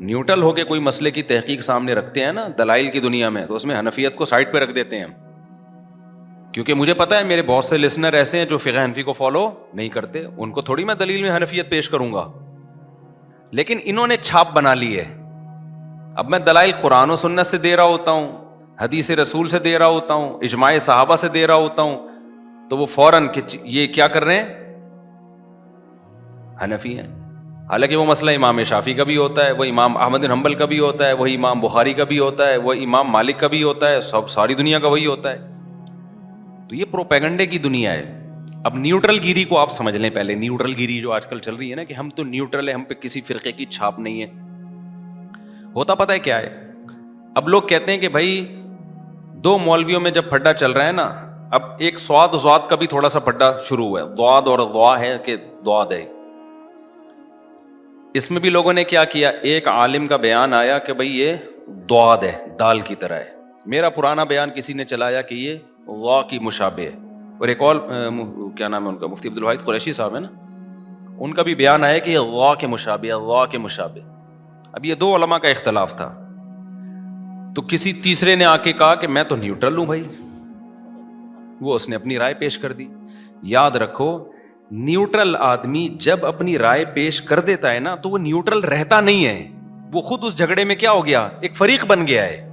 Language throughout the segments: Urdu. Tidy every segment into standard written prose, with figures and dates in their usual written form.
نیوٹرل ہو کے کوئی مسئلے کی تحقیق سامنے رکھتے ہیں نا دلائل کی دنیا میں, تو اس میں حنفیت کو سائڈ پہ رکھ دیتے ہیں. کیونکہ مجھے پتا ہے میرے بہت سے لسنر ایسے ہیں جو فقہ حنفی کو فالو نہیں کرتے, ان کو تھوڑی میں دلیل میں حنفیت پیش کروں گا, لیکن انہوں نے چھاپ بنا لی ہے. اب میں دلائل قرآن و سنت سے دے رہا ہوتا ہوں, حدیث رسول سے دے رہا ہوتا ہوں, اجماع صحابہ سے دے رہا ہوتا ہوں, تو وہ فوراً یہ کیا کر رہے ہیں, حنفی ہیں. حالانکہ وہ مسئلہ امام شافعی کا بھی ہوتا ہے, وہ امام احمد بن حنبل کا بھی ہوتا ہے, وہی امام بخاری کا بھی ہوتا ہے, وہ امام مالک کا بھی ہوتا ہے, ساری دنیا کا وہی ہوتا ہے. تو یہ پروپیگنڈے کی دنیا ہے. اب نیوٹرل گیری کو آپ سمجھ لیں پہلے. نیوٹرل گیری جو آج کل چل رہی ہے نا کہ ہم تو نیوٹرل ہے, ہم پہ کسی فرقے کی چھاپ نہیں ہے. ہوتا پتہ ہے کیا ہے, اب لوگ کہتے ہیں کہ بھائی دو مولویوں میں جب پھڈا چل رہا ہے نا, اب ایک سواد ضاد کا بھی تھوڑا سا پھڈا شروع ہوا ہے, ضاد اور ضوا ہے کہ ضاد ہے. اس میں بھی لوگوں نے کیا کیا, ایک عالم کا بیان آیا کہ بھائی یہ ضاد ہے, دال کی طرح ہے. میرا پرانا بیان کسی نے چلایا کہ یہ ضا کی مشابہ ہے. اور ایک اور کیا نام ہے ان کا, مفتی عبدالواحد قریشی صاحب ہے نا, ان کا بھی بیان آیا کہ یہ ضا کے مشابہ ہے, ضا کے مشابہ. اب یہ دو علماء کا اختلاف تھا, تو کسی تیسرے نے آ کے کہا کہ میں تو نیوٹرل ہوں بھائی. وہ اس نے اپنی رائے پیش کر دی. یاد رکھو نیوٹرل آدمی جب اپنی رائے پیش کر دیتا ہے نا تو وہ نیوٹرل رہتا نہیں ہے, وہ خود اس جھگڑے میں کیا ہو گیا, ایک فریق بن گیا ہے.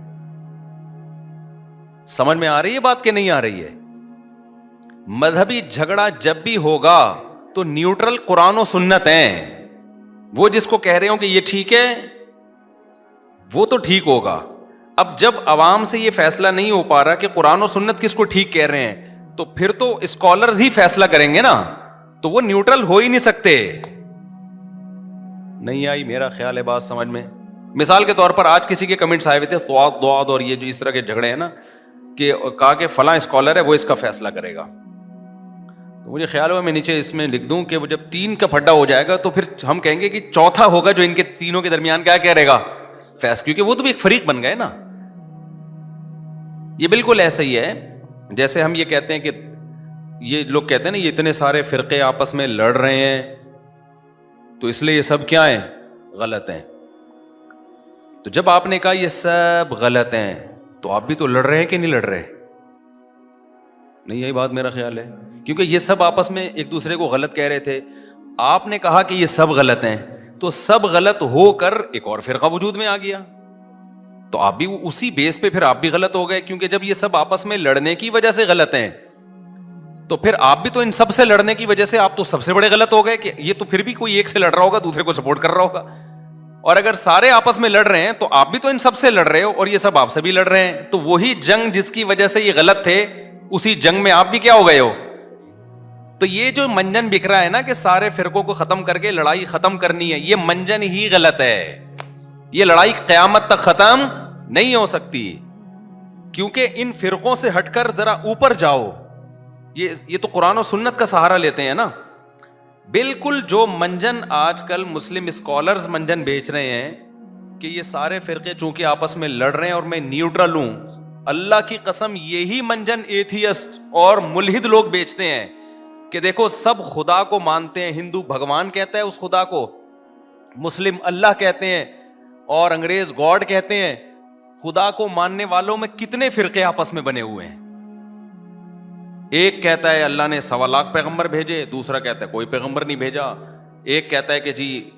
سمجھ میں آ رہی ہے بات کہ نہیں آ رہی ہے؟ مذہبی جھگڑا جب بھی ہوگا تو نیوٹرل قرآن و سنت ہیں. وہ جس کو کہہ رہے ہوں کہ یہ ٹھیک ہے وہ تو ٹھیک ہوگا. اب جب عوام سے یہ فیصلہ نہیں ہو پا رہا کہ قرآن و سنت کس کو ٹھیک کہہ رہے ہیں, تو پھر تو اسکالرز ہی فیصلہ کریں گے نا, تو وہ نیوٹرل ہو ہی نہیں سکتے. نہیں آئی میرا خیال ہے بات سمجھ میں؟ مثال کے طور پر آج کسی کے کمنٹس آئے ہوئے تھے سواد دواد اور یہ جو اس طرح کے جھگڑے ہیں نا, کہ کہا کہ فلاں اسکالر ہے وہ اس کا فیصلہ کرے گا. تو مجھے خیال ہوا میں نیچے اس میں لکھ دوں کہ وہ جب 3 کا پھڈا ہو جائے گا تو پھر ہم کہیں گے کہ چوتھا ہوگا جو ان کے تینوں کے درمیان کیا کرے گا, فیصلہ, کیونکہ وہ تو بھی ایک فریق بن گئے نا. یہ بالکل ایسا ہی ہے جیسے ہم یہ کہتے ہیں کہ یہ لوگ کہتے ہیں نا یہ اتنے سارے فرقے آپس میں لڑ رہے ہیں تو اس لیے یہ سب کیا ہیں, غلط ہیں. تو جب آپ نے کہا یہ سب غلط ہیں تو آپ بھی تو لڑ رہے ہیں کہ نہیں لڑ رہے؟ نہیں یہی بات میرا خیال ہے, کیونکہ یہ سب آپس میں ایک دوسرے کو غلط کہہ رہے تھے. آپ نے کہا کہ یہ سب غلط ہیں تو سب غلط ہو کر ایک اور فرقہ وجود میں آ گیا, تو آپ بھی اسی بیس پہ پھر آپ بھی غلط ہو گئے. کیونکہ جب یہ سب آپس میں لڑنے کی وجہ سے غلط ہیں تو پھر آپ بھی تو ان سب سے لڑنے کی وجہ سے آپ تو سب سے بڑے غلط ہو گئے, کہ یہ تو پھر بھی کوئی ایک سے لڑ رہا ہوگا, دوسرے کو سپورٹ کر رہا ہوگا. اور اگر سارے آپس میں لڑ رہے ہیں تو آپ بھی تو ان سب سے لڑ رہے ہو اور یہ سب آپ سے بھی لڑ رہے ہیں, تو وہی جنگ جس کی وجہ سے یہ غلط تھے اسی جنگ میں آپ بھی کیا ہو گئے ہو. تو یہ جو منجن بکھ رہا ہے نا کہ سارے فرقوں کو ختم کر کے لڑائی ختم کرنی ہے, یہ منجن ہی غلط ہے. یہ لڑائی قیامت تک ختم نہیں ہو سکتی, کیونکہ ان فرقوں سے ہٹ کر ذرا اوپر جاؤ. یہ تو قرآن و سنت کا سہارا لیتے ہیں نا. بالکل جو منجن آج کل مسلم اسکالرز منجن بیچ رہے ہیں کہ یہ سارے فرقے چونکہ آپس میں لڑ رہے ہیں اور میں نیوٹرل ہوں, اللہ کی قسم یہی منجن ایتھیسٹ اور ملحد لوگ بیچتے ہیں کہ دیکھو سب خدا کو مانتے ہیں. ہندو بھگوان کہتا ہے اس خدا کو, مسلم اللہ کہتے ہیں اور انگریز گاڈ کہتے ہیں. خدا کو ماننے والوں میں کتنے فرقے آپس میں بنے ہوئے ہیں. ایک کہتا ہے اللہ نے 1.25 لاکھ پیغمبر بھیجے, دوسرا کہتا ہے کوئی پیغمبر نہیں بھیجا. ایک کہتا ہے کہ جی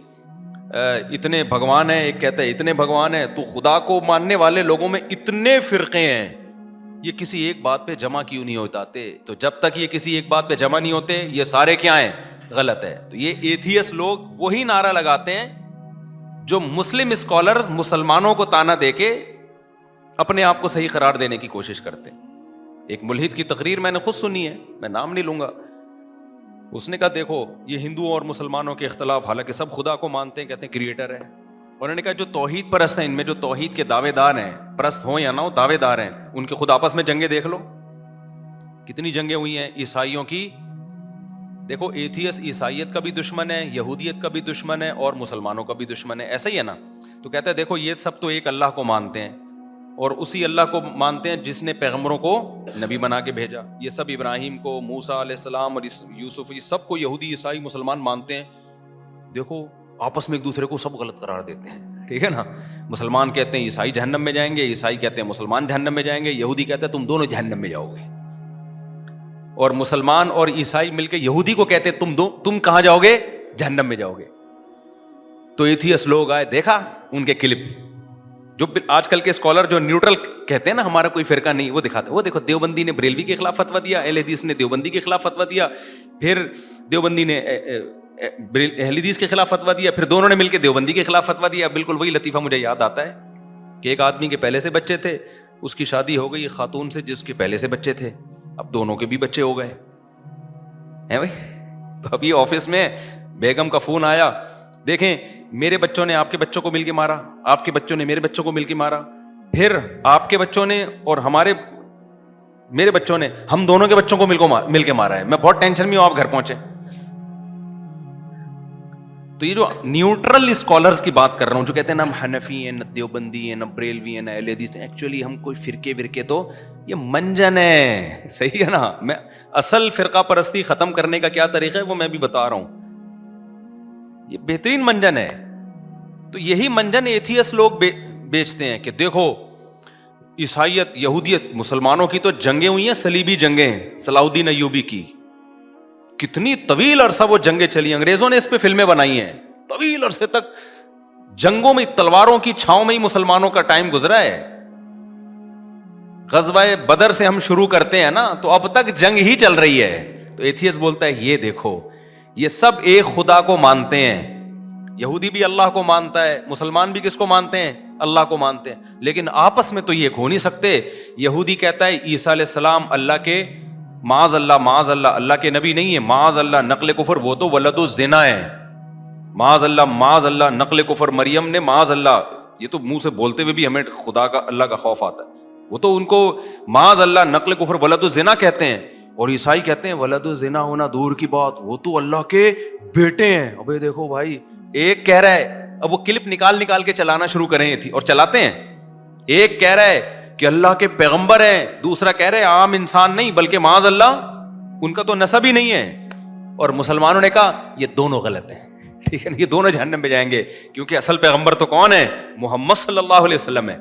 اتنے بھگوان ہیں, ایک کہتا ہے اتنے بھگوان ہیں. تو خدا کو ماننے والے لوگوں میں اتنے فرقے ہیں, یہ کسی ایک بات پہ جمع کیوں نہیں ہوتے؟ تو جب تک یہ کسی ایک بات پہ جمع نہیں ہوتے یہ سارے کیا ہیں, غلط ہے. تو یہ ایتھیسٹ لوگ وہی نعرہ لگاتے ہیں جو مسلم اسکالرز مسلمانوں کو تانا دے کے اپنے آپ کو صحیح قرار دینے کی کوشش کرتے ہیں. ایک ملحد کی تقریر میں نے خود سنی ہے, میں نام نہیں لوں گا. اس نے کہا دیکھو یہ ہندوؤں اور مسلمانوں کے اختلاف, حالانکہ سب خدا کو مانتے ہیں, کہتے ہیں کریٹر ہے. انہوں نے کہا جو توحید پرست ہیں, ان میں جو توحید کے دعوے دار ہیں, پرست ہوں یا نہ ہو دعوے دار ہیں, ان کے خود آپس میں جنگیں دیکھ لو, کتنی جنگیں ہوئی ہیں عیسائیوں کی. دیکھو ایتھیسٹ عیسائیت کا بھی دشمن ہے, یہودیت کا بھی دشمن ہے اور مسلمانوں کا بھی دشمن ہے, ایسا ہی ہے نا. تو کہتا ہے دیکھو یہ سب تو ایک اللہ کو مانتے ہیں اور اسی اللہ کو مانتے ہیں جس نے پیغمبروں کو نبی بنا کے بھیجا. یہ سب ابراہیم کو, موسیٰ علیہ السلام اور یوسف, یہ سب کو یہودی عیسائی مسلمان مانتے ہیں. دیکھو آپس میں ایک دوسرے کو سب غلط قرار دیتے ہیں. ٹھیک ہے نا. مسلمان کہتے ہیں عیسائی جہنم میں جائیں گے, عیسائی کہتے ہیں مسلمان جہنم میں جائیں گے, یہودی کہتے ہیں تم دونوں جہنم میں جاؤ گے. اور مسلمان اور عیسائی مل کے یہودی کو کہتے ہیں تم کہاں جاؤ گے, جہنم میں جاؤ گے. تو ایتھیس لوگ آئے, دیکھا ان کے کلپ, جو آج کل کے اسکالر جو نیوٹرل کہتے ہیں نا ہمارا کوئی فرقہ نہیں, وہ دکھاتے, وہ دیکھو دیوبندی نے بریلوی کے خلاف فتویٰ دیا, اہل حدیث نے دیوبندی کے خلاف فتویٰ دیا, پھر دیوبندی نے اہل حدیث کے خلاف فتویٰ دیا, پھر دونوں نے مل کے دیوبندی کے خلاف فتویٰ دیا. بالکل وہی لطیفہ مجھے یاد آتا ہے کہ ایک آدمی کے پہلے سے بچے تھے, اس کی شادی ہو گئی خاتون سے جس کے پہلے سے بچے تھے, اب دونوں کے بھی بچے ہو گئے ہیں بھائی. تو ابھی آفس میں بیگم کا فون آیا, دیکھیں میرے بچوں نے آپ کے بچوں کو مل کے مارا, آپ کے بچوں نے میرے بچوں کو مل کے مارا, پھر آپ کے بچوں نے اور میرے بچوں نے ہم دونوں کے بچوں کو مل کے مارا ہے, میں بہت ٹینشن میں ہوں, آپ گھر پہنچے. تو یہ جو نیوٹرل اسکالرز کی بات کر رہا ہوں, جو کہتے ہیں نا ہم حنفی ہیں, نہ دیوبندی ہیں, نہ بریلوی ہیں, نہ اہل حدیث ہیں, ایکچولی ہم کوئی فرقے تو یہ منجن ہے, صحیح ہے نا. میں اصل فرقہ پرستی ختم کرنے کا کیا طریقہ ہے وہ میں بھی بتا رہا ہوں, یہ بہترین منجن ہے. تو یہی منجن ایتھیس لوگ بیچتے ہیں کہ دیکھو عیسائیت, یہودیت, مسلمانوں کی تو جنگیں ہوئی ہیں, صلیبی جنگیں ہیں صلاح الدین ایوبی کی, کتنی طویل عرصہ وہ جنگیں چلی, انگریزوں نے اس پہ فلمیں بنائی ہیں, طویل عرصے تک جنگوں میں تلواروں کی چھاؤں میں ہی مسلمانوں کا ٹائم گزرا ہے. غزوہ بدر سے ہم شروع کرتے ہیں نا تو اب تک جنگ ہی چل رہی ہے. تو ایتھیس بولتا ہے یہ دیکھو یہ سب ایک خدا کو مانتے ہیں, یہودی بھی اللہ کو مانتا ہے, مسلمان بھی کس کو مانتے ہیں, اللہ کو مانتے ہیں, لیکن آپس میں تو یہ ہو نہیں سکتے. یہودی کہتا ہے عیسیٰ علیہ السلام اللہ کے معاذ اللہ اللہ کے نبی نہیں ہے, معاذ اللہ نقل کفر, وہ تو ولد الزنا ہے, معاذ اللہ نقل کفر, مریم نے معاذ اللہ, یہ تو منہ سے بولتے ہوئے بھی ہمیں خدا کا اللہ کا خوف آتا ہے, وہ تو ان کو معاذ اللہ نقل کفر ولد الزنا کہتے ہیں. اور عیسائی کہتے ہیں ولد الزنا ہونا دور کی بات, وہ تو اللہ کے بیٹے ہیں. ابے دیکھو بھائی, ایک کہہ رہا ہے, اب وہ کلپ نکال کے چلانا شروع کریں تھی اور چلاتے ہیں, ایک کہہ رہا ہے کہ اللہ کے پیغمبر ہیں, دوسرا کہہ رہے عام انسان نہیں بلکہ معاذ اللہ ان کا تو نسب ہی نہیں ہے. اور مسلمانوں نے کہا یہ دونوں غلط ہیں, ٹھیک ہے نا, یہ دونوں جہنم میں جائیں گے کیونکہ اصل پیغمبر تو کون ہے, محمد صلی اللہ علیہ وسلم ہے.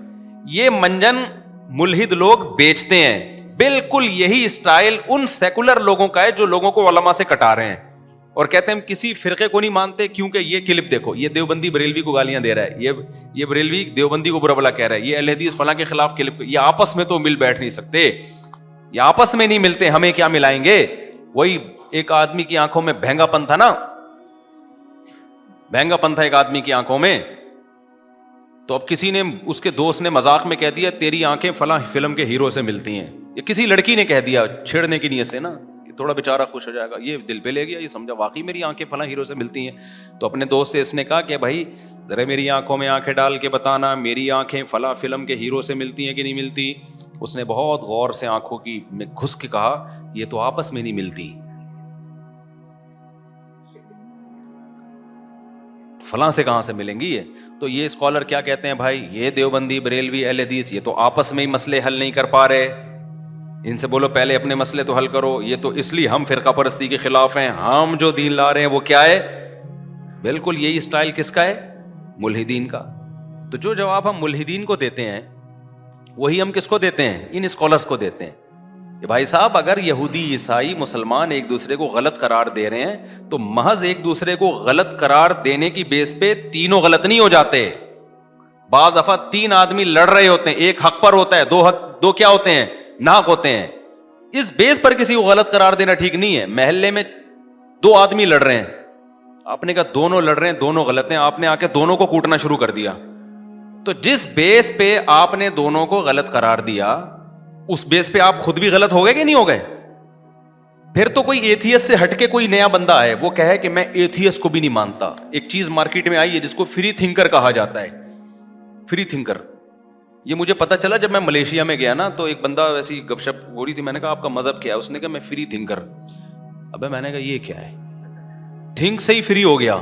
یہ منجن ملحد لوگ بیچتے ہیں. بالکل یہی اسٹائل ان سیکولر لوگوں کا ہے جو لوگوں کو علماء سے کٹا رہے ہیں اور کہتے ہیں ہم کسی فرقے کو نہیں مانتے کیونکہ یہ کلپ دیکھو, یہ دیوبندی بریلوی کو گالیاں دے رہا ہے, یہ بریلوی دیوبندی کو برا بلا کہہ رہا ہے, یہ اہل حدیث فلاں کے خلاف کلپ, یہ آپس میں تو مل بیٹھ نہیں سکتے, یہ آپس میں نہیں ملتے, ہمیں کیا ملائیں گے. وہی ایک آدمی کی آنکھوں میں بھینگا پن تھا نا, بھینگا پن تھا ایک آدمی کی آنکھوں میں, تو اب کسی نے, اس کے دوست نے مذاق میں کہہ دیا تیری آنکھیں فلاں فلم کے ہیرو سے ملتی ہیں, یہ کسی لڑکی نے کہہ دیا چھیڑنے کی نیت سے نا, کہ تھوڑا بیچارہ خوش ہو جائے گا, یہ دل پہ لے گیا, یہ سمجھا واقعی میری آنکھیں فلاں ہیرو سے ملتی ہیں. تو اپنے دوست سے اس نے کہا کہ بھائی ذرا میری آنکھوں میں آنکھیں ڈال کے بتانا میری آنکھیں فلاں فلم کے ہیرو سے ملتی ہیں کہ نہیں ملتی. اس نے بہت غور سے آنکھوں کی میں گھس کے کہا یہ تو آپس میں نہیں ملتی, فلاں سے کہاں سے ملیں گی یہ. تو یہ اسکالر کیا کہتے ہیں بھائی, یہ دیوبندی بریلوی اہل حدیث یہ تو آپس میں ہی مسئلے حل نہیں کر پا رہے, ان سے بولو پہلے اپنے مسئلے تو حل کرو. یہ تو اس لیے ہم فرقہ پرستی کے خلاف ہیں, ہم جو دین لا رہے ہیں وہ کیا ہے, بالکل یہی اسٹائل کس کا ہے, ملحدین کا. تو جو جواب ہم ملحدین کو دیتے ہیں وہی ہم کس کو دیتے ہیں, ان اسکالرس کو دیتے ہیں کہ بھائی صاحب اگر یہودی عیسائی مسلمان ایک دوسرے کو غلط قرار دے رہے ہیں تو محض ایک دوسرے کو غلط قرار دینے کی بیس پہ تینوں غلط نہیں ہو جاتے. بعض دفعہ تین آدمی لڑ رہے ہوتے ہیں, ایک حق پر ہوتا ہے, دو کیا ہوتے ہیں, ناحق ہوتے ہیں. اس بیس پر کسی کو غلط قرار دینا ٹھیک نہیں ہے. محلے میں دو آدمی لڑ رہے ہیں, آپ نے کہا دونوں لڑ رہے ہیں دونوں غلط ہیں, آپ نے آ کے دونوں کو کوٹنا شروع کر دیا. تو جس بیس پہ آپ نے دونوں کو غلط قرار دیا اس بیس پہ آپ خود بھی غلط ہو گئے کہ نہیں ہو گئے. پھر تو کوئی ایتھیس سے ہٹ کے کوئی نیا بندہ ہے وہ کہے کہ میں ایتھیس کو بھی نہیں مانتا. ایک چیز مارکیٹ میں آئی ہے جس کو فری تھنکر کہا جاتا ہے, فری تھنکر. یہ مجھے پتا چلا جب میں ملیشیا میں گیا نا, تو ایک بندہ ویسی گپ شپ ہو رہی تھی, میں نے کہا آپ کا مذہب کیا ہے, اس نے کہا میں فری تھنکر. ابے میں نے کہا یہ کیا ہے, تھنک سے ہی فری ہو گیا.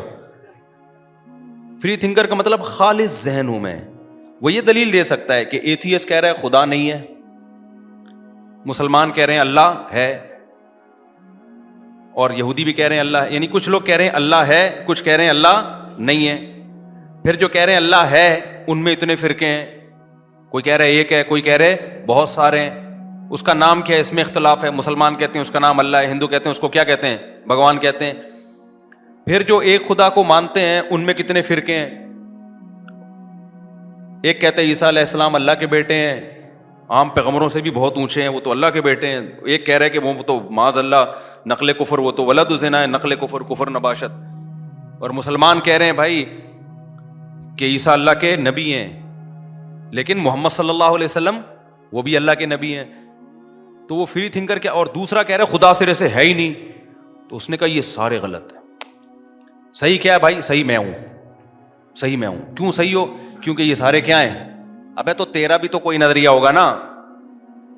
فری تھنکر کا مطلب خالص ذہن ہوں میں. وہ یہ دلیل دے سکتا ہے کہ ایتھیس کہہ رہا ہے خدا نہیں ہے, مسلمان کہہ رہے ہیں اللہ ہے, اور یہودی بھی کہہ رہے ہیں اللہ, یعنی کچھ لوگ کہہ رہے ہیں اللہ ہے, کچھ کہہ رہے ہیں اللہ نہیں ہے. پھر جو کہہ رہے ہیں اللہ ہے ان میں اتنے فرقے ہیں, کوئی کہہ رہا ہے ایک ہے, کوئی کہہ رہے بہت سارے ہیں, اس کا نام کیا ہے اس میں اختلاف ہے. مسلمان کہتے ہیں اس کا نام اللہ ہے, ہندو کہتے ہیں اس کو کیا کہتے ہیں بھگوان کہتے ہیں. پھر جو ایک خدا کو مانتے ہیں ان میں کتنے فرقے ہیں, ایک کہتے ہیں عیسیٰ علیہ السلام اللہ کے بیٹے ہیں, عام پیغمبروں سے بھی بہت اونچے ہیں, وہ تو اللہ کے بیٹے ہیں. ایک کہہ رہے کہ وہ تو معاذ اللہ نقل کفر, وہ تو ولد زنا ہے, نقل کفر, کفر نباشت. اور مسلمان کہہ رہے ہیں بھائی کہ عیسیٰ اللہ کے نبی ہیں, لیکن محمد صلی اللہ علیہ وسلم وہ بھی اللہ کے نبی ہیں. تو وہ فری تھنکر کیا, اور دوسرا کہہ رہے خدا سرے سے ہے ہی نہیں. تو اس نے کہا یہ سارے غلط ہیں. صحیح کیا ہے بھائی؟ صحیح میں ہوں, صحیح میں ہوں. کیوں صحیح ہو؟ کیونکہ یہ سارے کیا ہیں. ابے تو تیرا بھی تو کوئی نظریہ ہوگا نا.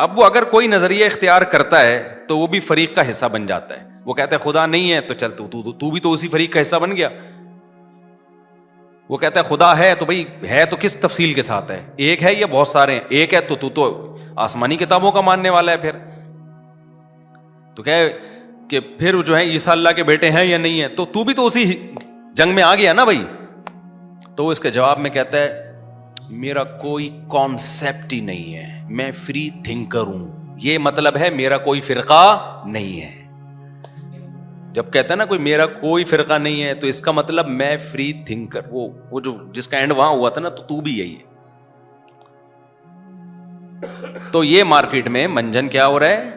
اب وہ اگر کوئی نظریہ اختیار کرتا ہے تو وہ بھی فریق کا حصہ بن جاتا ہے. وہ کہتا ہے خدا نہیں ہے تو چل تو بھی تو اسی فریق کا حصہ بن گیا. وہ کہتا ہے خدا ہے تو بھائی ہے تو کس تفصیل کے ساتھ ہے, ایک ہے یا بہت سارے ہیں؟ ایک ہے تو آسمانی کتابوں کا ماننے والا ہے. پھر تو کہ پھر جو ہے عیسیٰ اللہ کے بیٹے ہیں یا نہیں ہے, تو بھی تو اسی جنگ میں آ گیا نا بھائی. تو وہ اس کے جواب میں کہتا ہے میرا کوئی کانسیپٹ ہی نہیں ہے, میں فری تھنکر ہوں. یہ مطلب ہے میرا کوئی فرقہ نہیں ہے. جب کہتا ہے نا کوئی میرا کوئی فرقہ نہیں ہے تو اس کا مطلب میں فری تھنکر, وہ جو جس کا اینڈ وہاں ہوا تھا نا, تو بھی یہی ہے. تو یہ مارکیٹ میں منجن کیا ہو رہا ہے.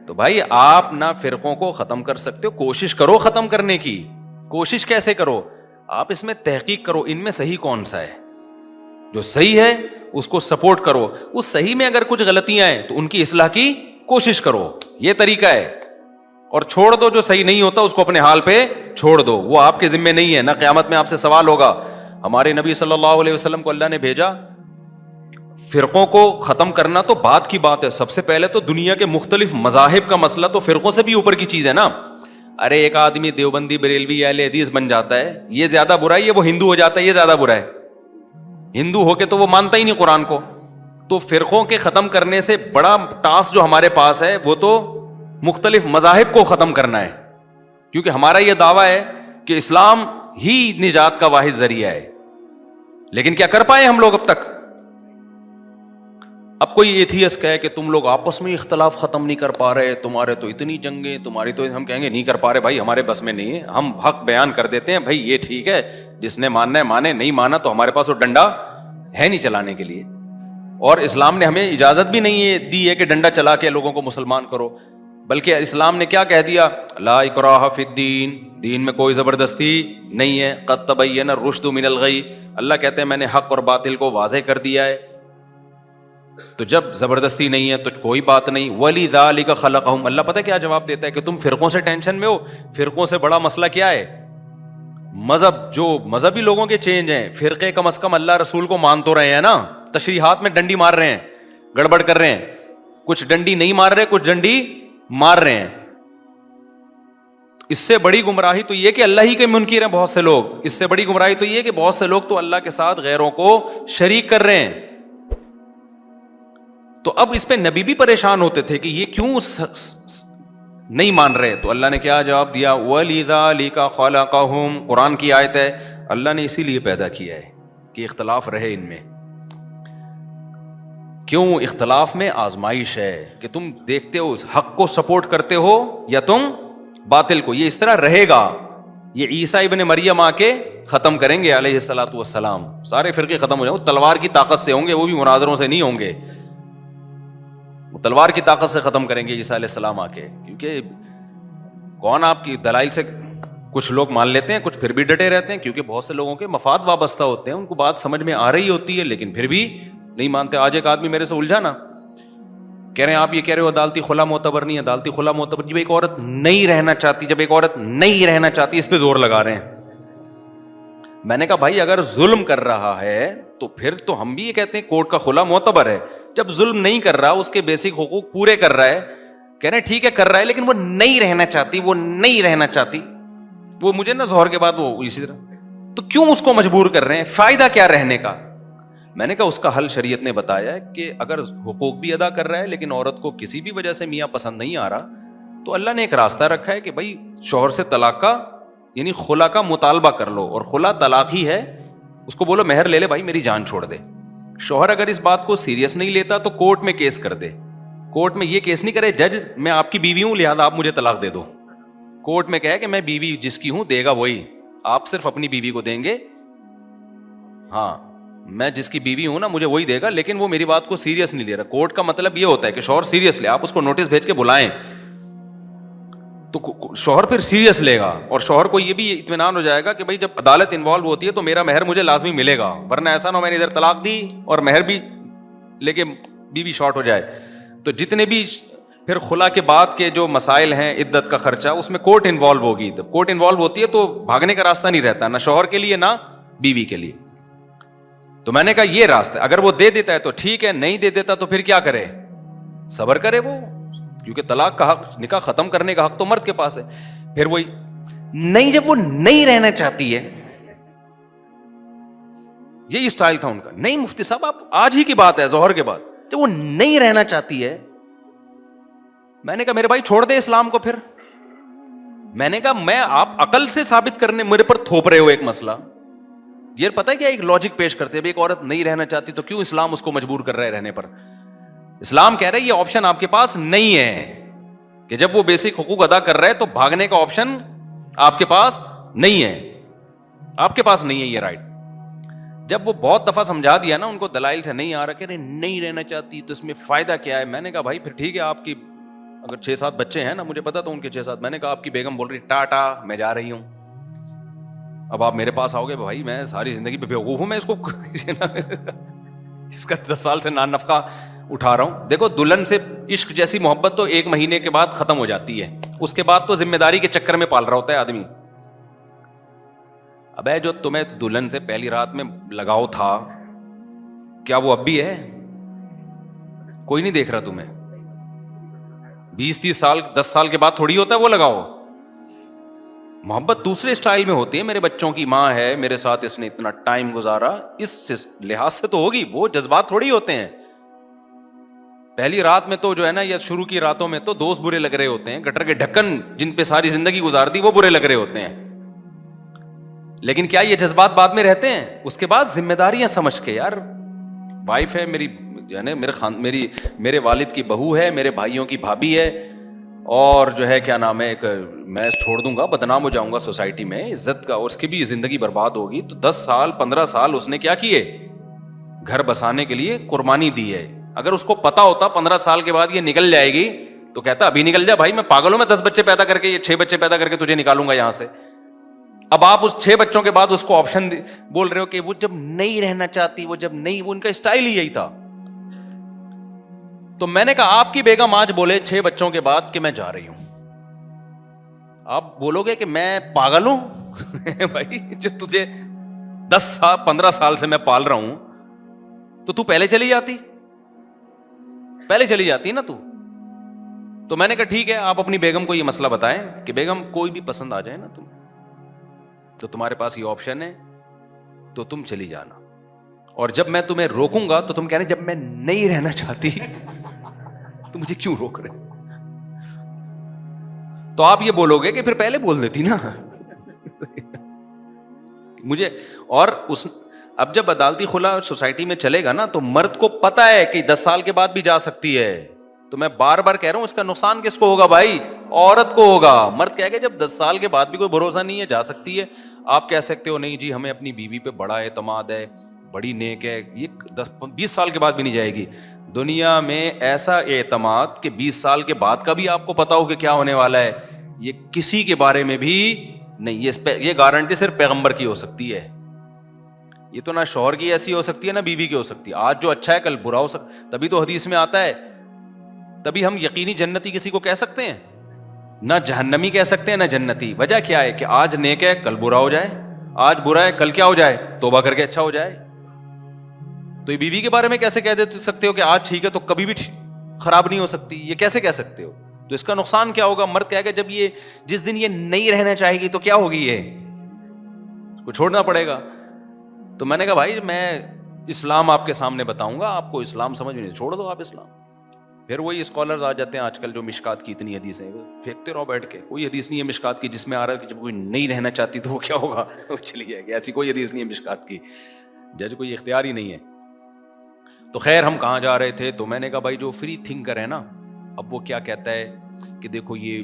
تو بھائی آپ نہ فرقوں کو ختم کر سکتے ہو, کوشش کرو ختم کرنے کی. کوشش کیسے کرو؟ آپ اس میں تحقیق کرو ان میں صحیح کون سا ہے, جو صحیح ہے اس کو سپورٹ کرو. اس صحیح میں اگر کچھ غلطیاں ہیں تو ان کی اصلاح کی کوشش کرو. یہ طریقہ ہے. اور چھوڑ دو جو صحیح نہیں ہوتا اس کو اپنے حال پہ چھوڑ دو, وہ آپ کے ذمہ نہیں ہے. نہ قیامت میں آپ سے سوال ہوگا. ہمارے نبی صلی اللہ علیہ وسلم کو اللہ نے بھیجا, فرقوں کو ختم کرنا تو بات کی بات ہے. سب سے پہلے تو دنیا کے مختلف مذاہب کا مسئلہ تو فرقوں سے بھی اوپر کی چیز ہے نا. ارے ایک آدمی دیوبندی بریلوی اہل حدیث بن جاتا ہے, یہ زیادہ برا ہے, یہ وہ ہندو ہو جاتا ہے, یہ زیادہ برا ہے. ہندو ہو کے تو وہ مانتا ہی نہیں قرآن کو. تو فرقوں کے ختم کرنے سے بڑا ٹاسک جو ہمارے پاس ہے وہ تو مختلف مذاہب کو ختم کرنا ہے, کیونکہ ہمارا یہ دعویٰ ہے کہ اسلام ہی نجات کا واحد ذریعہ ہے. لیکن کیا کر پائے ہم لوگ اب تک؟ اب کوئی ایتھیسٹ کہے کہ تم لوگ آپس میں اختلاف ختم نہیں کر پا رہے, تمہارے تو اتنی جنگیں, تمہاری تو, ہم کہیں گے نہیں کر پا رہے بھائی, ہمارے بس میں نہیں ہے. ہم حق بیان کر دیتے ہیں بھائی, یہ ٹھیک ہے, جس نے ماننا ہے مانے, نہیں مانا تو ہمارے پاس وہ ڈنڈا ہے نہیں چلانے کے لیے. اور اسلام نے ہمیں اجازت بھی نہیں دی ہے کہ ڈنڈا چلا کے لوگوں کو مسلمان کرو, بلکہ اسلام نے کیا کہہ دیا, لا اکراہ فی الدین, دین میں کوئی زبردستی نہیں ہے. قد تبین الرشد من الغی, اللہ کہتے ہیں میں نے حق اور باطل کو واضح کر دیا ہے. تو جب زبردستی نہیں ہے تو کوئی بات نہیں. وَلِذَٰلِكَ خَلَقَهُمْ, اللہ پتہ کیا جواب دیتا ہے کہ تم فرقوں سے ٹینشن میں ہو. فرقوں سے بڑا مسئلہ کیا ہے؟ مذہب. جو مذہبی لوگوں کے چینج ہیں, فرقے کم از کم اللہ رسول کو مان تو رہے ہیں نا, تشریحات میں ڈنڈی مار رہے ہیں, گڑبڑ کر رہے ہیں. کچھ ڈنڈی نہیں مار رہے, کچھ ڈنڈی مار رہے ہیں. اس سے بڑی گمراہی تو یہ کہ اللہ ہی کے منکر ہیں بہت سے لوگ. اس سے بڑی گمراہی تو یہ کہ بہت سے لوگ تو اللہ کے ساتھ غیروں کو شریک کر رہے ہیں. تو اب اس پہ نبی بھی پریشان ہوتے تھے کہ یہ کیوں نہیں مان رہے. تو اللہ نے کیا جواب دیا, وَلِذَٰلِكَ خَلَقَهُمْ, قرآن کی آیت ہے, اللہ نے اسی لیے پیدا کیا ہے کہ اختلاف رہے ان میں. کیوں؟ اختلاف میں آزمائش ہے کہ تم دیکھتے ہو حق کو سپورٹ کرتے ہو یا تم باطل کو. یہ اس طرح رہے گا. یہ عیسیٰ ابن مریم آ کے ختم کریں گے علیہ الصلوۃ والسلام, سارے فرقے ختم ہو جائیں. وہ تلوار کی طاقت سے ہوں گے, وہ بھی مناظروں سے نہیں ہوں گے, وہ تلوار کی طاقت سے ختم کریں گے عیسیٰ علیہ السلام آ کے. کیونکہ کون آپ کی دلائل سے کچھ لوگ مان لیتے ہیں, کچھ پھر بھی ڈٹے رہتے ہیں, کیونکہ بہت سے لوگوں کے مفاد وابستہ ہوتے ہیں. ان کو بات سمجھ میں آ رہی ہوتی ہے لیکن پھر بھی نہیں مانتے. آج ایک آدمی میرے سے الجھا نا, کہہ رہے ہیں آپ یہ کہہ رہے ہو عدالتی خلا معتبر نہیں ہے. عدالتی خلا معتبر, جب ایک عورت نہیں رہنا چاہتی, جب ایک عورت نہیں رہنا چاہتی, اس پہ زور لگا رہے ہیں. میں نے کہا بھائی اگر ظلم کر رہا ہے تو پھر تو ہم بھی یہ کہتے ہیں کورٹ کا خلا معتبر ہے. جب ظلم نہیں کر رہا, اس کے بیسک حقوق پورے کر رہا ہے, کہہ رہے ہیں ٹھیک ہے کر رہا ہے, لیکن وہ نہیں رہنا چاہتی, وہ نہیں رہنا چاہتی, وہ مجھے نا ظہر کے بعد وہ اسی طرح, تو کیوں اس کو مجبور کر رہے ہیں؟ فائدہ کیا رہنے کا؟ میں نے کہا اس کا حل شریعت نے بتایا ہے کہ اگر حقوق بھی ادا کر رہا ہے لیکن عورت کو کسی بھی وجہ سے میاں پسند نہیں آ رہا, تو اللہ نے ایک راستہ رکھا ہے کہ بھائی شوہر سے طلاق کا یعنی خلا کا مطالبہ کر لو. اور خلا طلاق ہی ہے اس کو بولو مہر لے لے بھائی, میری جان چھوڑ دے. شوہر اگر اس بات کو سیریس نہیں لیتا تو کورٹ میں کیس کر دے. کورٹ میں یہ کیس نہیں کرے جج میں آپ کی بیوی ہوں لہذا آپ مجھے طلاق دے دو. کورٹ میں کہے کہ میں بیوی جس کی ہوں دے گا وہی, آپ صرف اپنی بیوی کو دیں گے. ہاں میں جس کی بیوی ہوں نا مجھے وہی دے گا, لیکن وہ میری بات کو سیریس نہیں لے رہا. کورٹ کا مطلب یہ ہوتا ہے کہ شوہر سیریس لے, آپ اس کو نوٹس بھیج کے بلائیں تو شوہر پھر سیریس لے گا, اور شوہر کو یہ بھی اطمینان ہو جائے گا کہ بھائی جب عدالت انوالو ہوتی ہے تو میرا مہر مجھے لازمی ملے گا, ورنہ ایسا نہ ہو میں نے ادھر طلاق دی اور مہر بھی لے کے بیوی شارٹ ہو جائے. تو جتنے بھی پھر خلا کے بعد کے جو مسائل ہیں, عدت کا خرچہ, اس میں کورٹ انوالو ہوگی. جب کورٹ انوالو ہوتی ہے تو بھاگنے کا راستہ نہیں رہتا, نہ شوہر کے لیے نہ بیوی کے لیے. تو میں نے کہا یہ راستہ, اگر وہ دے دیتا ہے تو ٹھیک ہے, نہیں دے دیتا تو پھر کیا کرے, صبر کرے وہ, کیونکہ طلاق کا حق, نکاح ختم کرنے کا حق تو مرد کے پاس ہے. پھر وہی نہیں, جب وہ نہیں رہنا چاہتی ہے, یہی اسٹائل تھا ان کا. نہیں مفتی صاحب آپ آج ہی کی بات ہے ظہر کے بعد, جب وہ نہیں رہنا چاہتی ہے, میں نے کہا میرے بھائی چھوڑ دے اسلام کو. پھر میں نے کہا میں آپ عقل سے ثابت کرنے میرے پر تھوپ رہے ہو ایک مسئلہ. یہ پتہ ہے کیا ایک لاجک پیش کرتے ہیں, ایک عورت نہیں رہنا چاہتی تو کیوں اسلام اس کو مجبور کر رہا ہے رہنے پر. اسلام کہہ رہا ہے یہ آپشن آپ کے پاس نہیں ہے, کہ جب وہ بیسک حقوق ادا کر رہے تو بھاگنے کا آپشن آپ کے پاس نہیں ہے, آپ کے پاس نہیں ہے یہ رائٹ. جب وہ بہت دفعہ سمجھا دیا نا ان کو دلائل سے, نہیں آ رہا کہ نہیں رہنا چاہتی تو اس میں فائدہ کیا ہے. میں نے کہا بھائی پھر ٹھیک ہے, آپ کی اگر 6-7 بچے ہیں نا, مجھے پتا تو ان کے 6-7, میں نے کہا آپ کی بیگم بول رہی ٹاٹا میں جا رہی ہوں, اب آپ میرے پاس آؤ گے بھائی, میں ساری زندگی پہ بیوقوف ہوں, میں اس کو اس کا 10 سال سے نان نفقہ اٹھا رہا ہوں. دیکھو دلہن سے عشق جیسی محبت تو 1 مہینے کے بعد ختم ہو جاتی ہے, اس کے بعد تو ذمہ داری کے چکر میں پال رہا ہوتا ہے آدمی. اب جو تمہیں دلہن سے پہلی رات میں لگاؤ تھا, کیا وہ اب بھی ہے؟ کوئی نہیں دیکھ رہا تمہیں. 20-30 سال 10 سال کے بعد تھوڑی ہوتا ہے وہ لگاؤ. محبت دوسرے اسٹائل میں ہوتی ہے. میرے بچوں کی ماں ہے, میرے ساتھ اس نے اتنا ٹائم گزارا, اس لحاظ سے تو ہوگی, وہ جذبات تھوڑی ہوتے ہیں. پہلی رات میں تو جو ہے نا, یا شروع کی راتوں میں تو دوست برے لگ رہے ہوتے ہیں, گٹر کے ڈھکن جن پہ ساری زندگی گزار دی وہ برے لگ رہے ہوتے ہیں. لیکن کیا یہ جذبات بعد میں رہتے ہیں؟ اس کے بعد ذمہ داریاں سمجھ کے, یار وائف ہے میری, جو ہے نا میرے والد کی بہو ہے, میرے بھائیوں کی بھابھی ہے, اور جو ہے کیا نام ہے, ایک میں چھوڑ دوں گا, بدنام ہو جاؤں گا سوسائٹی میں, عزت کا, اور اس کی بھی زندگی برباد ہوگی. تو 10 سال 15 سال اس نے کیا کیے, گھر بسانے کے لیے قربانی دی ہے. اگر اس کو پتا ہوتا 15 سال کے بعد یہ نکل جائے گی تو کہتا ابھی نکل جا بھائی, میں پاگل ہوں, میں 10 بچے پیدا کر کے, یہ 6 بچے پیدا کر کے تجھے نکالوں گا یہاں سے. اب آپ اس 6 بچوں کے بعد اس کو آپشن بول رہے ہو کہ وہ جب نہیں رہنا چاہتی, وہ جب نہیں, وہ ان کا اسٹائل ہی یہی تھا. تو میں نے کہا آپ کی بیگم آج بولے 6 بچوں کے بعد کہ میں جا رہی ہوں, آپ بولو گے کہ میں پاگل ہوں؟ بھائی جو تجھے 10 سال 15 سال سے میں پال رہا ہوں, تو پہلے چلی جاتی, پہلے چلی جاتی نا تو. تو میں نے کہا ٹھیک ہے, آپ اپنی بیگم کو یہ مسئلہ بتائیں کہ بیگم کوئی بھی پسند آ جائے نا تم, تو تمہارے پاس یہ آپشن ہے, تو تم چلی جانا, اور جب میں تمہیں روکوں گا تو تم کہنا جب میں نہیں رہنا چاہتی تو مجھے کیوں روک رہے. تو آپ یہ بولو گے کہ پھر پہلے بول دیتی نا مجھے. اور اب جب عدالتی خلا سوسائٹی میں چلے گا نا, تو مرد کو پتا ہے کہ 10 سال کے بعد بھی جا سکتی ہے. تو میں بار بار کہہ رہا ہوں, اس کا نقصان کس کو ہوگا بھائی؟ عورت کو ہوگا. مرد کہہ گا جب 10 سال کے بعد بھی کوئی بھروسہ نہیں ہے, جا سکتی ہے. آپ کہہ سکتے ہو نہیں جی ہمیں اپنی بیوی پہ بڑا اعتماد ہے, بڑی نیک ہے, یہ 10-20 سال کے بعد بھی نہیں جائے گی. دنیا میں ایسا اعتماد کہ 20 سال کے بعد کا بھی آپ کو پتا ہو کہ کیا ہونے والا ہے, یہ کسی کے بارے میں بھی نہیں. یہ گارنٹی صرف پیغمبر کی ہو سکتی ہے. یہ تو نہ شوہر کی ایسی ہو سکتی ہے نہ بیوی کی ہو سکتی ہے. آج جو اچھا ہے کل برا ہو سکتا. تبھی تو حدیث میں آتا ہے, تبھی ہم یقینی جنتی کسی کو کہہ سکتے ہیں, نہ جہنمی کہہ سکتے ہیں نہ جنتی. وجہ کیا ہے کہ آج نیک ہے کل برا ہو جائے, آج برا ہے کل کیا ہو جائے, توبہ کر کے اچھا ہو جائے. تو یہ بیوی کے بارے میں کیسے کہہ سکتے ہو کہ آج ٹھیک ہے تو کبھی بھی خراب نہیں ہو سکتی؟ یہ کیسے کہہ سکتے ہو؟ تو اس کا نقصان کیا ہوگا؟ مرد کہے گا جب یہ جس دن یہ نہیں رہنا چاہے گی تو کیا ہوگی, یہ کو چھوڑنا پڑے گا. تو میں نے کہا بھائی میں اسلام آپ کے سامنے بتاؤں گا, آپ کو اسلام سمجھ میں نہیں, چھوڑ دو آپ اسلام. پھر وہی اسکالرز آ جاتے ہیں آج کل جو مشکات کی اتنی حدیثیں پھینکتے رہو بیٹھ کے. کوئی حدیث نہیں ہے مشکات کی جس میں آ رہا ہے کہ جب کوئی نہیں رہنا چاہتی تو وہ کیا ہوگا, وہ چلی جائے گی. ایسی کوئی حدیث نہیں ہے مشکات کی, جج کوئی اختیار ہی نہیں ہے. تو خیر ہم کہاں جا رہے تھے؟ تو میں نے کہا بھائی جو فری تھنکر ہے نا, اب وہ کیا کہتا ہے کہ دیکھو یہ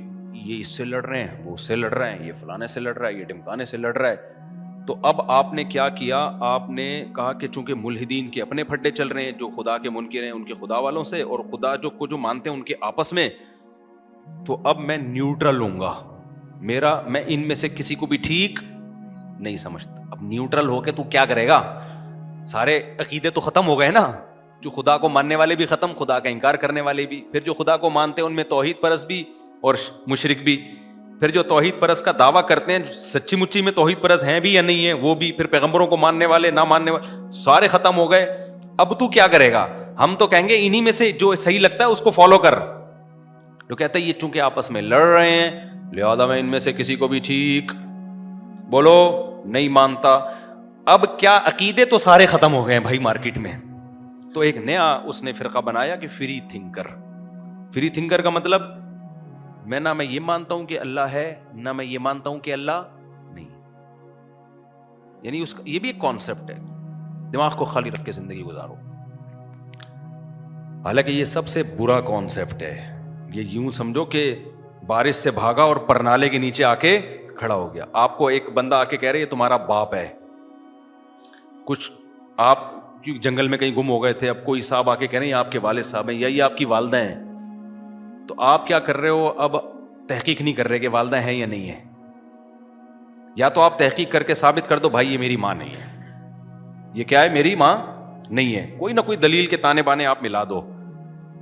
اس سے لڑ رہے ہیں, وہ اس سے لڑ رہے ہیں, یہ فلانے سے لڑ رہا ہے, یہ ڈمکانے سے لڑ رہا ہے. تو اب آپ نے کیا کیا, آپ نے کہا کہ چونکہ ملحدین کے اپنے پھڈے چل رہے ہیں, جو خدا کے منکر ہیں ان کے خدا والوں سے, اور خدا جو مانتے ہیں ان کے آپس میں, تو اب میں نیوٹرل ہوں گا. میں ان میں سے کسی کو بھی ٹھیک نہیں سمجھتا. اب نیوٹرل ہو کے تو کیا کرے گا؟ سارے عقیدے تو ختم ہو گئے نا, جو خدا کو ماننے والے بھی ختم, خدا کا انکار کرنے والے بھی. پھر جو خدا کو مانتے ہیں ان میں توحید پرست بھی اور مشرک بھی. پھر جو توحید پرست کا دعویٰ کرتے ہیں سچی مچی میں توحید پرست ہیں بھی یا نہیں ہیں وہ بھی. پھر پیغمبروں کو ماننے والے نہ ماننے والے سارے ختم ہو گئے. اب تو کیا کرے گا؟ ہم تو کہیں گے انہی میں سے جو صحیح لگتا ہے اس کو فالو کر. جو کہتا ہے یہ چونکہ آپس میں لڑ رہے ہیں لہذا میں ان میں سے کسی کو بھی ٹھیک بولو نہیں مانتا. اب کیا عقیدے تو سارے ختم ہو گئے ہیں بھائی مارکیٹ میں. تو ایک نیا اس نے فرقہ بنایا کہ فری تھنکر. فری تھنکر کا مطلب نہ میں یہ مانتا ہوں کہ اللہ ہے, نہ میں یہ مانتا ہوں کہ اللہ نہیں. یعنی اس کا یہ بھی ایک کانسیپٹ ہے, دماغ کو خالی رکھ کے زندگی گزارو. حالانکہ یہ سب سے برا کانسیپٹ ہے. یہ یوں سمجھو کہ بارش سے بھاگا اور پرنالے کے نیچے آ کے کھڑا ہو گیا. آپ کو ایک بندہ آ کے کہہ رہے یہ تمہارا باپ ہے. کچھ آپ جنگل میں کہیں گم ہو گئے تھے, اب کوئی صاحب آ کے کہہ رہے ہیں یہ آپ کے والد صاحب ہیں یا یہ آپ کی والدہ ہیں. تو آپ کیا کر رہے ہو؟ اب تحقیق نہیں کر رہے کہ والدہ ہیں یا نہیں ہے. یا تو آپ تحقیق کر کے ثابت کر دو بھائی یہ میری ماں نہیں ہے, یہ کیا ہے میری ماں نہیں ہے. کوئی نہ کوئی دلیل کے تانے بانے آپ ملا دو,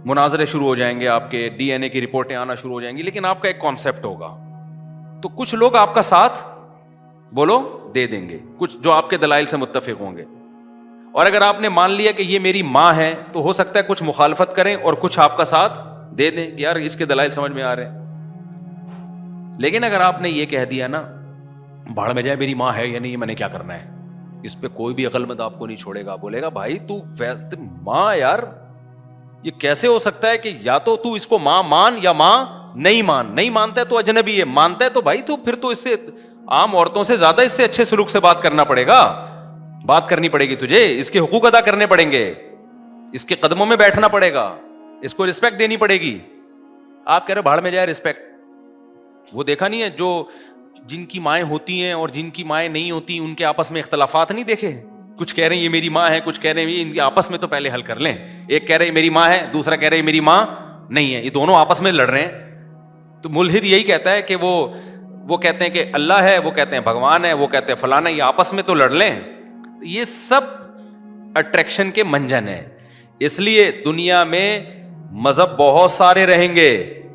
مناظرے شروع ہو جائیں گے, آپ کے ڈی این اے کی رپورٹیں آنا شروع ہو جائیں گی, لیکن آپ کا ایک کانسیپٹ ہوگا. تو کچھ لوگ آپ کا ساتھ بولو دے دیں گے, کچھ جو آپ کے دلائل سے متفق ہوں گے. اور اگر آپ نے مان لیا کہ یہ میری ماں ہے تو ہو سکتا ہے کچھ مخالفت کریں اور کچھ آپ کا ساتھ دے دیں کہ یار اس کے دلائل سمجھ میں آ رہے ہیں. لیکن اگر آپ نے یہ کہہ دیا نا بھاڑ میں جائے میری ماں ہے یا نہیں میں نے کیا کرنا ہے, اس پہ کوئی بھی عقل مند آپ کو نہیں چھوڑے گا. بولے گا بھائی تو ماں یار یہ کیسے ہو سکتا ہے کہ یا تو اس کو ماں مان یا ماں نہیں مان. نہیں مانتا ہے تو اجنبی ہے, مانتا ہے تو بھائی تو پھر تو اس سے عام عورتوں سے زیادہ اس سے اچھے سلوک سے بات کرنا پڑے گا, بات کرنی پڑے گی تجھے, اس کے حقوق ادا کرنے پڑیں گے, اس کے قدموں میں بیٹھنا پڑے گا, اس کو رسپیکٹ دینی پڑے گی. آپ کہہ رہے بھاڑ میں جائے رسپیکٹ. وہ دیکھا نہیں ہے جو جن کی مائیں ہوتی ہیں اور جن کی مائیں نہیں ہوتی ان کے آپس میں اختلافات نہیں دیکھے؟ کچھ کہہ رہے ہیں یہ میری ماں ہے, کچھ کہہ رہے ہیں ان کے آپس میں تو پہلے حل کر لیں. ایک کہہ رہے ہیں میری ماں ہے, دوسرا کہہ رہے ہیں میری ماں نہیں ہے, یہ دونوں آپس میں لڑ رہے ہیں. تو ملحد یہی کہتا ہے کہ وہ کہتے ہیں کہ اللہ ہے, وہ کہتے ہیں بھگوان ہے, وہ کہتے ہیں فلانا, یہ آپس میں تو لڑ لیں. یہ سب اٹریکشن کے منجن ہے. اس لیے دنیا میں مذہب بہت سارے رہیں گے,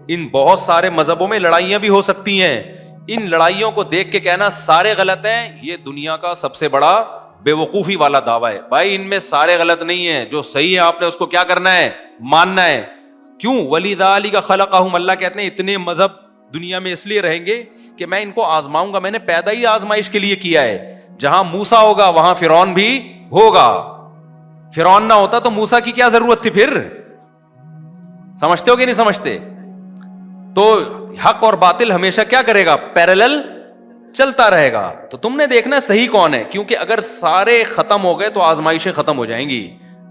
ان بہت سارے مذہبوں میں لڑائیاں بھی ہو سکتی ہیں. ان لڑائیوں کو دیکھ کے کہنا سارے غلط ہیں, یہ دنیا کا سب سے بڑا بے وقوفی والا دعویٰ ہے. بھائی ان میں سارے غلط نہیں ہیں, جو صحیح ہے آپ نے اس کو کیا کرنا ہے, ماننا ہے. کیوں؟ وَلِذَٰلِكَ خَلَقَهُمْ, اللہ کہتے ہیں اتنے مذہب دنیا میں اس لیے رہیں گے کہ میں ان کو آزماؤں گا. میں نے پیدا ہی آزمائش کے لیے کیا ہے. جہاں موسیٰ ہوگا وہاں فرعون بھی ہوگا. فرعون نہ ہوتا تو موسیٰ کی کیا ضرورت تھی پھر؟ سمجھتے ہو کہ نہیں سمجھتے؟ تو حق اور باطل ہمیشہ کیا کرے گا؟ پیرالل چلتا رہے گا. تو تم نے دیکھنا صحیح کون ہے, کیونکہ اگر سارے ختم ہو گئے تو آزمائشیں ختم ہو جائیں گی.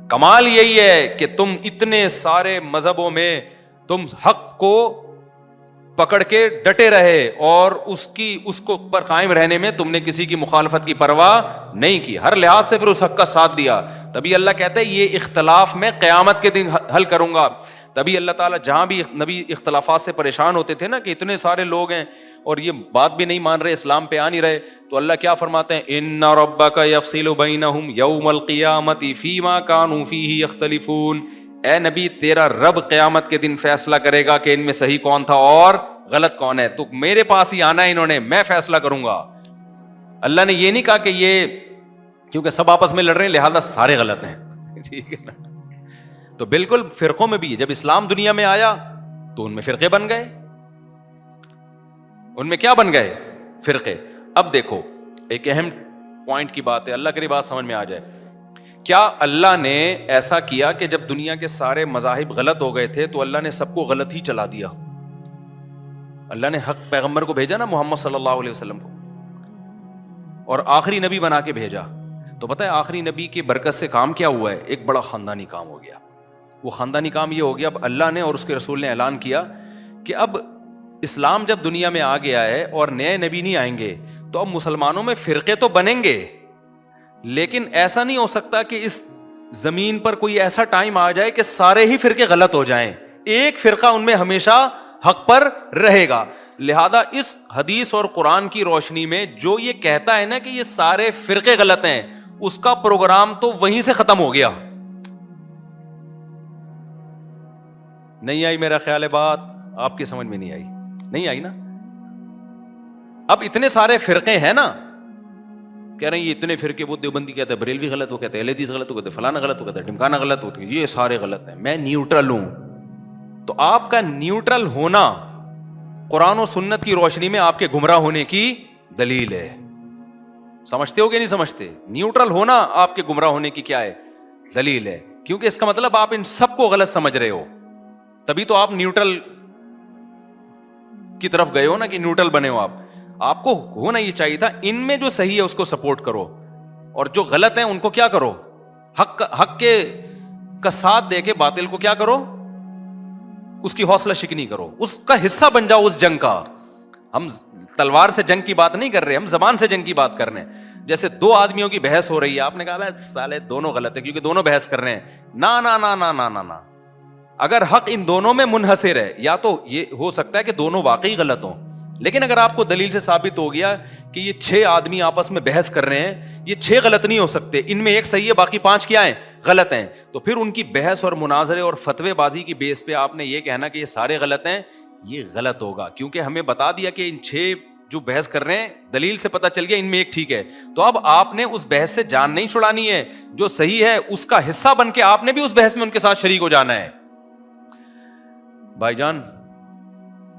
کمال یہی ہے کہ تم اتنے سارے مذہبوں میں تم حق کو پکڑ کے ڈٹے رہے اور اس کو پر قائم رہنے میں تم نے کسی کی مخالفت کی پرواہ نہیں کی, ہر لحاظ سے پھر اس حق کا ساتھ دیا. تبھی اللہ کہتا ہے یہ اختلاف میں قیامت کے دن حل کروں گا. تبھی اللہ تعالیٰ جہاں بھی نبی اختلافات سے پریشان ہوتے تھے نا کہ اتنے سارے لوگ ہیں اور یہ بات بھی نہیں مان رہے, اسلام پہ آ نہیں رہے, تو اللہ کیا فرماتے ہیں, ان ربک یفصل بینہم یوم القیامۃ فیما کانوا فیہ یختلفون. اے نبی تیرا رب قیامت کے دن فیصلہ کرے گا کہ ان میں صحیح کون تھا اور غلط کون ہے. تو میرے پاس ہی آنا ہے انہوں نے, میں فیصلہ کروں گا. اللہ نے یہ نہیں کہا کہ یہ کیونکہ سب آپس میں لڑ رہے ہیں لہذا سارے غلط ہیں, ٹھیک ہے نا. تو بالکل فرقوں میں بھی جب اسلام دنیا میں آیا تو ان میں فرقے بن گئے. ان میں کیا بن گئے؟ فرقے. اب دیکھو ایک اہم پوائنٹ کی بات ہے, اللہ کی بات سمجھ میں آ جائے کیا اللہ نے ایسا کیا کہ جب دنیا کے سارے مذاہب غلط ہو گئے تھے تو اللہ نے سب کو غلط ہی چلا دیا؟ اللہ نے حق پیغمبر کو بھیجا نا، محمد صلی اللہ علیہ وسلم کو، اور آخری نبی بنا کے بھیجا. تو پتہ ہے آخری نبی کی برکت سے کام کیا ہوا ہے؟ ایک بڑا خاندانی کام ہو گیا. وہ خاندانی کام یہ ہو گیا، اب اللہ نے اور اس کے رسول نے اعلان کیا کہ اب اسلام جب دنیا میں آ گیا ہے اور نئے نبی نہیں آئیں گے تو اب مسلمانوں میں فرقے تو بنیں گے، لیکن ایسا نہیں ہو سکتا کہ اس زمین پر کوئی ایسا ٹائم آ جائے کہ سارے ہی فرقے غلط ہو جائیں. ایک فرقہ ان میں ہمیشہ حق پر رہے گا. لہذا اس حدیث اور قرآن کی روشنی میں جو یہ کہتا ہے نا کہ یہ سارے فرقے غلط ہیں، اس کا پروگرام تو وہیں سے ختم ہو گیا. نہیں آئی میرا خیال ہے بات؟ آپ کی سمجھ میں نہیں آئی نا؟ اب اتنے سارے فرقے ہیں نا، کہہ رہے ہیں یہ اتنے فرقے، وہ دیوبندی کہتے ہیں بریلوی غلط، وہ کہتے ہیں اہل حدیث غلط، وہ کہتے ہیں فلانا غلط، وہ کہتے ہیں ڈمکانا غلط، ہوتی ہے یہ سارے غلط ہیں، میں نیوٹرل ہوں. تو آپ کا نیوٹرل ہونا قرآن و سنت کی روشنی میں آپ کے گمراہ ہونے کی دلیل ہے. سمجھتے ہو کہ نہیں سمجھتے؟ نیوٹرل ہونا آپ کے گمراہ ہونے کی کیا ہے؟ دلیل ہے. کیونکہ اس کا مطلب آپ ان سب کو غلط سمجھ رہے ہو، تبھی تو آپ نیوٹرل کی طرف گئے ہو نا، کہ نیوٹرل بنے ہو. آپ کو ہونا یہ چاہیے تھا ان میں جو صحیح ہے اس کو سپورٹ کرو، اور جو غلط ہیں ان کو کیا کرو؟ حق کے کا ساتھ دے کے باطل کو کیا کرو؟ اس کی حوصلہ شکنی کرو، اس کا حصہ بن جاؤ اس جنگ کا. ہم تلوار سے جنگ کی بات نہیں کر رہے، ہم زبان سے جنگ کی بات کر رہے ہیں. جیسے دو آدمیوں کی بحث ہو رہی ہے، آپ نے کہا سالے دونوں غلط ہے کیونکہ دونوں بحث کر رہے ہیں. نا نا نا نا نا نا نا، اگر حق ان دونوں میں منحصر ہے، یا تو یہ ہو سکتا ہے کہ دونوں واقعی غلط ہوں، لیکن اگر آپ کو دلیل سے ثابت ہو گیا کہ یہ 6 آدمی آپس میں بحث کر رہے ہیں، یہ 6 غلط نہیں ہو سکتے، ان میں ایک صحیح ہے باقی 5 کیا ہیں؟ غلط ہیں. تو پھر ان کی بحث اور مناظرے اور فتوے بازی کی بیس پہ آپ نے یہ کہنا کہ یہ سارے غلط ہیں، یہ غلط ہوگا. کیونکہ ہمیں بتا دیا کہ ان 6 جو بحث کر رہے ہیں دلیل سے پتہ چل گیا ان میں ایک ٹھیک ہے. تو اب آپ نے اس بحث سے جان نہیں چھڑانی ہے، جو صحیح ہے اس کا حصہ بن کے آپ نے بھی اس بحث میں ان کے ساتھ شریک ہو جانا ہے. بھائی جان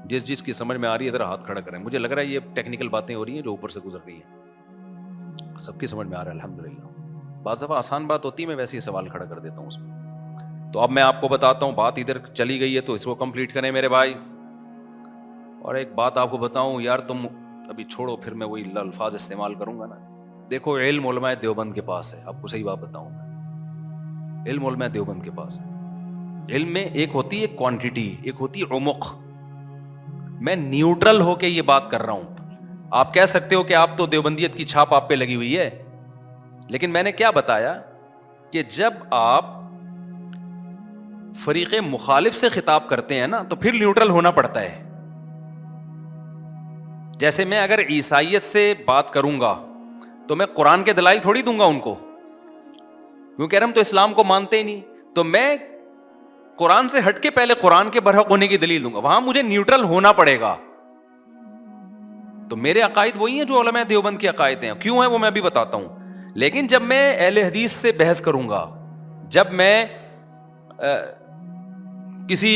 جس چیز کی سمجھ میں آ رہی ہے ذرا ہاتھ کھڑا کریں. مجھے لگ رہا ہے یہ ٹیکنیکل باتیں ہو رہی ہیں جو اوپر سے گزر رہی ہیں، سب کی سمجھ میں آ رہا ہے الحمدللہ. بعض دفعہ آسان بات ہوتی ہے، میں ویسے ہی سوال کھڑا کر دیتا ہوں اس میں. تو اب میں آپ کو بتاتا ہوں، بات ادھر چلی گئی ہے تو اس کو کمپلیٹ کریں میرے بھائی. اور ایک بات آپ کو بتاؤں یار، تم ابھی چھوڑو، پھر میں وہی الفاظ استعمال کروں گا نا. دیکھو علم علماء دیوبند کے پاس ہے، آپ کو صحیح بات بتاؤں میں، علم علماء دیوبند کے پاس ہے. علم میں ایک ہوتی ہے کوانٹٹی، ایک ہوتی ہے عمق. میں نیوٹرل ہو کے یہ بات کر رہا ہوں. آپ کہہ سکتے ہو کہ آپ تو دیوبندیت کی چھاپ آپ پہ لگی ہوئی ہے، لیکن میں نے کیا بتایا کہ جب آپ فریق مخالف سے خطاب کرتے ہیں نا تو پھر نیوٹرل ہونا پڑتا ہے. جیسے میں اگر عیسائیت سے بات کروں گا تو میں قرآن کے دلائل تھوڑی دوں گا ان کو، کیونکہ ہم تو اسلام کو مانتے ہی نہیں. تو میں قرآن سے ہٹ کے پہلے قرآن کے برحق ہونے کی دلیل دوں گا، وہاں مجھے نیوٹرل ہونا پڑے گا. تو میرے عقائد وہی ہیں جو علماء دیوبند کے عقائد ہیں. کیوں ہیں وہ میں بھی بتاتا ہوں. لیکن جب میں اہل حدیث سے بحث کروں گا، جب میں کسی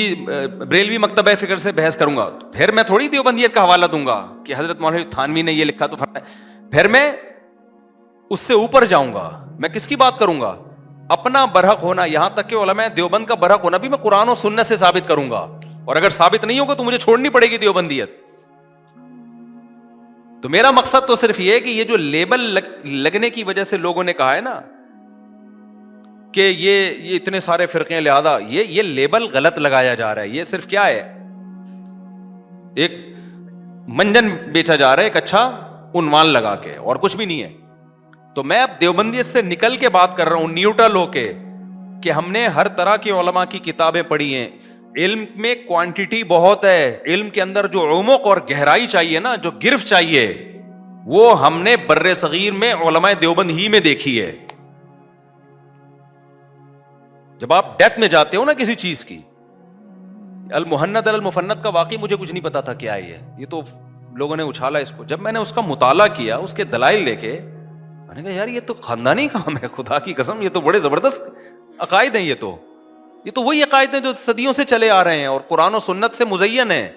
بریلوی مکتبہ فکر سے بحث کروں گا، پھر میں تھوڑی دیوبندیت کا حوالہ دوں گا کہ حضرت مولانا تھانوی نے یہ لکھا تو پھر میں اس سے اوپر جاؤں گا. میں کس کی بات کروں گا؟ اپنا برحق ہونا. یہاں تک کہ علماء دیوبند کا برحق ہونا بھی میں قرآن و سنت سے ثابت کروں گا، اور اگر ثابت نہیں ہوگا تو مجھے چھوڑنی پڑے گی دیوبندیت. تو میرا مقصد تو صرف یہ ہے کہ یہ جو لیبل لگنے کی وجہ سے لوگوں نے کہا ہے نا کہ یہ اتنے سارے فرقے ہیں، لہذا یہ لیبل غلط لگایا جا رہا ہے. یہ صرف کیا ہے؟ ایک منجن بیچا جا رہا ہے، ایک اچھا عنوان لگا کے، اور کچھ بھی نہیں ہے. تو میں اب دیوبندیت سے نکل کے بات کر رہا ہوں نیوٹرل ہو کے، کہ ہم نے ہر طرح کے علماء کی کتابیں پڑھی ہیں. علم میں کوانٹٹی بہت ہے، علم کے اندر جو عمق اور گہرائی چاہیے نا، جو گرفت چاہیے، وہ ہم نے بر صغیر میں علماء دیوبند ہی میں دیکھی ہے. جب آپ ڈیپتھ میں جاتے ہو نا کسی چیز کی، المحند المفند کا واقعی مجھے کچھ نہیں پتا تھا کیا ہے یہ تو لوگوں نے اچھالا اس کو. جب میں نے اس کا مطالعہ کیا، اس کے دلائل دیکھے، میں نے کہا یار یہ تو خاندانی کام ہے، خدا کی قسم یہ تو بڑے زبردست عقائد ہیں. یہ تو وہی عقائد ہیں جو صدیوں سے چلے آ رہے ہیں اور قرآن و سنت سے مزین ہیں.